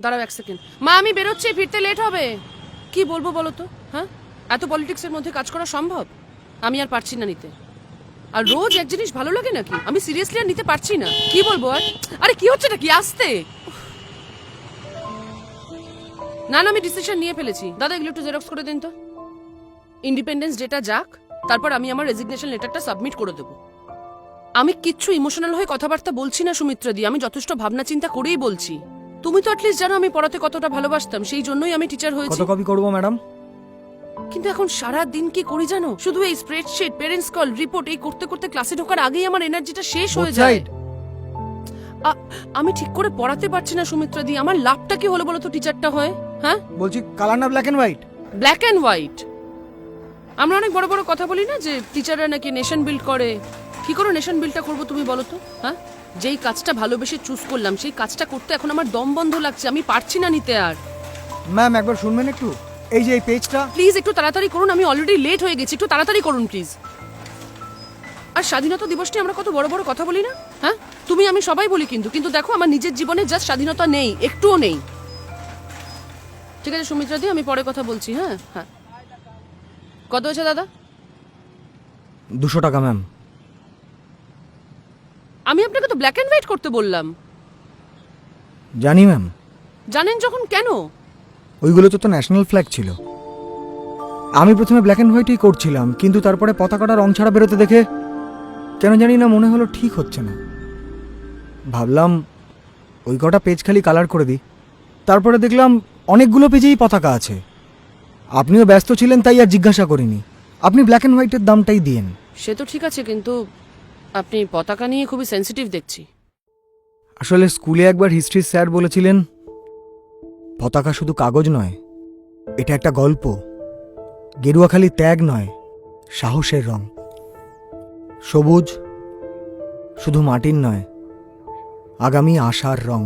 দাঁড়াও এক সেকেন্ড। মা আমি বেরোচ্ছি, ফিরতে লেট হবে। কি বলবো বলো তো? হ্যাঁ, এত পলিটিক্সের মধ্যে কাজ করা সম্ভব? আমি আর পারছি না নিতে। আর রোজ এক জিনিস ভালো লাগে নাকি? আমি সিরিয়াসলি আর নিতে পারছি না। কি বলবো আর? আরে কি হচ্ছে নাকি? আসতে না না, আমি ডিসিশন নিয়ে ফেলেছি। দাদা এগুলো একটু জেরক্স করে দিন তো। ইন্ডিপেন্ডেন্স ডেটা যাক, তারপর আমি আমার রেজিগনেশন লেটারটা সাবমিট করে দেবো। আমি কিচ্ছু ইমোশনাল হয়ে কথাবার্তা বলছি না সুমিত্রা দি, আমি যথেষ্ট ভাবনা চিন্তা করেই বলছি। তুমি তো অ্যাটলিস্ট জানো আমি পড়াতে কতটা ভালোবাসতাম, সেই জন্যই আমি টিচার হয়েছি। কত কপি করবো ম্যাডাম? কিন্তু এখন সারা দিন কি করি জানো? শুধু এই স্প্রেডশিট, পেরেন্টস কল, রিপোর্ট এই করতে করতে ক্লাসে ঢোকার আগেই আমার এনার্জিটা শেষ হয়ে যায়। আমি ঠিক করে পড়াতে পারছি না সুমিত্রা দি। আমার লাভটা কি হলো বলো তো টিচারটা হয়? হ্যাঁ বলছি কালার না black and white? Black and white. আমরা অনেক বড় বড় কথা বলি না যে টিচাররা নাকি নেশন বিল্ড করে। কি করে নেশন বিল্ডটা করবো তুমি বলো তো? হ্যাঁ, যেই কাজটা ভালোবেসে চুজ করলাম সেই কাজটা করতে এখন আমার দম বন্ধ লাগছে, আমি পারছি না নিতে আর। ম্যাম একবার শুনবেন একটু? এই যে এই পেজটা প্লিজ একটু তাড়াতাড়ি করুন, আমি অলরেডি লেট হয়ে গেছি, একটু তাড়াতাড়ি করুন প্লিজ। আর স্বাধীনতা দিবসটি আমরা কত বড় বড় কথা বলি না? হ্যাঁ, তুমি আমি সবাই বলি, কিন্তু কিন্তু দেখো আমার নিজের জীবনে জাস্ট স্বাধীনতা নেই, একটুও নেই। ঠিক আছে সুমিত্রা দি, আমি পরে কথা বলছি। হ্যাঁ হ্যাঁ, কত হয়েছে দাদা? 200 টাকা ম্যাম। আমি আপনাকে তো ব্ল্যাক অ্যান্ড হোয়াইট করতে বললাম। জানি ম্যাম। জানেন যখন কেন? ওইগুলো তো ন্যাশনাল ফ্ল্যাগ ছিল। আমি প্রথমে ব্ল্যাক অ্যান্ড হোয়াইটই করছিলাম, কিন্তু তারপরে পতাকাটা রং ছাড়া বেরোতে দেখে কেন জানি না মনে হলো ঠিক হচ্ছে না। ভাবলাম ওই কটা পেজ খালি কালার করে দিই। তারপরে দেখলাম অনেকগুলো পেজেই পতাকা আছে। আপনিও ব্যস্ত ছিলেন তাই আর জিজ্ঞাসা করিনি। আপনি ব্ল্যাক অ্যান্ড হোয়াইটের দামটাই দিয়েন। সে তো ঠিক আছে, কিন্তু আপনি পতাকা নিয়ে খুবই সেন্সিটিভ দেখছি। আসলে স্কুলে একবার হিস্ট্রির স্যার বলেছিলেন পতাকা শুধু কাগজ নয়, এটা একটা গল্প। গেরুয়া খালি ত্যাগ নয়, সাহসের রং। সবুজ শুধু মাটির নয়, আগামী আশার রং।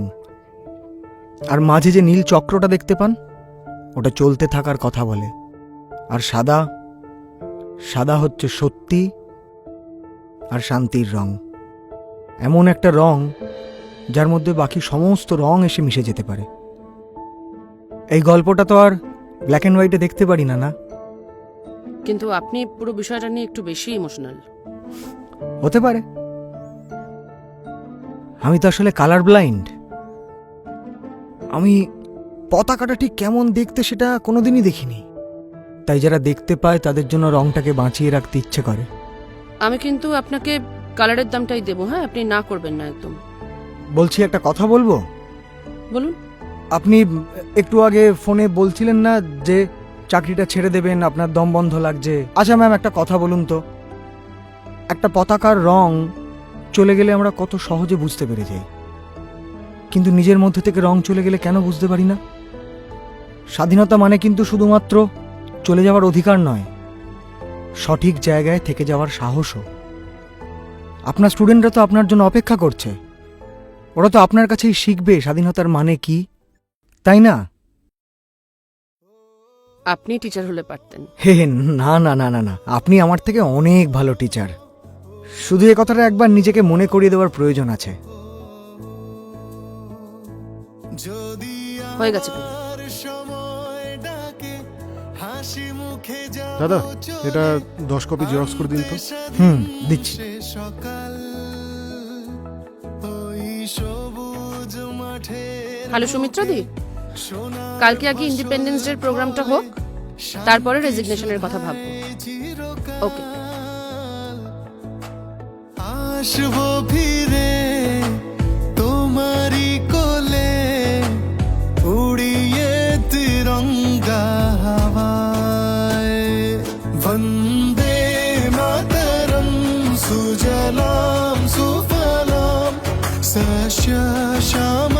আর মাঝে যে নীল চক্রটা দেখতে পান, ওটা চলতে থাকার কথা বলে। আর সাদা, সাদা হচ্ছে সত্যি আর শান্তির রং। এমন একটা রং যার মধ্যে বাকি সমস্ত রং এসে মিশে যেতে পারে। এই গল্পটা তো আর ব্ল্যাক অ্যান্ড হোয়াইটে দেখতে পারি না, না? কিন্তু আপনি পুরো বিষয়টা নিয়ে একটু বেশি ইমোশনাল। হতে পারে। আমি তো আসলে কালার ব্লাইন্ড। আমি পতাকাটা ঠিক কেমন দেখতে সেটা কোনোদিনই দেখিনি, তাই যারা দেখতে পায় তাদের জন্য রংটাকে বাঁচিয়ে রাখতে ইচ্ছে করে। আমি কিন্তু আপনাকে কালারের দামটাই দেবো। হ্যাঁ, আপনি না করবেন না একদম। বলছি একটা কথা বলবো? বলুন। আপনি একটু আগে ফোনে বলছিলেন না যে চাকরিটা ছেড়ে দেবেন, আপনার দম বন্ধ লাগছে। আচ্ছা ম্যাম একটা কথা বলুন তো, একটা পতাকার রং চলে গেলে আমরা কত সহজে বুঝতে পেরে যাই, কিন্তু নিজের মধ্যে থেকে রং চলে গেলে কেন বুঝতে পারি না? স্বাধীনতা মানে কিন্তু শুধুমাত্র চলে যাওয়ার অধিকার নয়, সঠিক জায়গায় থেকে যাওয়ার সাহসও। আপনার স্টুডেন্টরা তো আপনার জন্য অপেক্ষা করছে। ওরা তো আপনার কাছেই শিখবে স্বাধীনতার মানে কি, তাই না? আপনি টিচার হলে পারতেন। হে না না না না না, আপনি আমার থেকে অনেক ভালো টিচার। শুধু এ কথাটা একবার নিজেকে মনে করিয়ে দেওয়ার প্রয়োজন আছে। হয়ে গেছে। দাদা এটা 10 কপি জেরক্স করে দিন তো। দিচ্ছি। হ্যালো সুমিত্রা দি, কালকে আগে ইন্ডিপেন্ডেন্স ডে প্রোগ্রামটা হোক, তারপরে রেজিগনেশনের কথা ভাববো। ওকে। আসবো ফিরে তোমারি কোলে, উড়িয়ে তিরঙ্গা হাওয়ায়। বন্দে মাতরম, সুজলাম সুফলাম, সস্য শ্যাম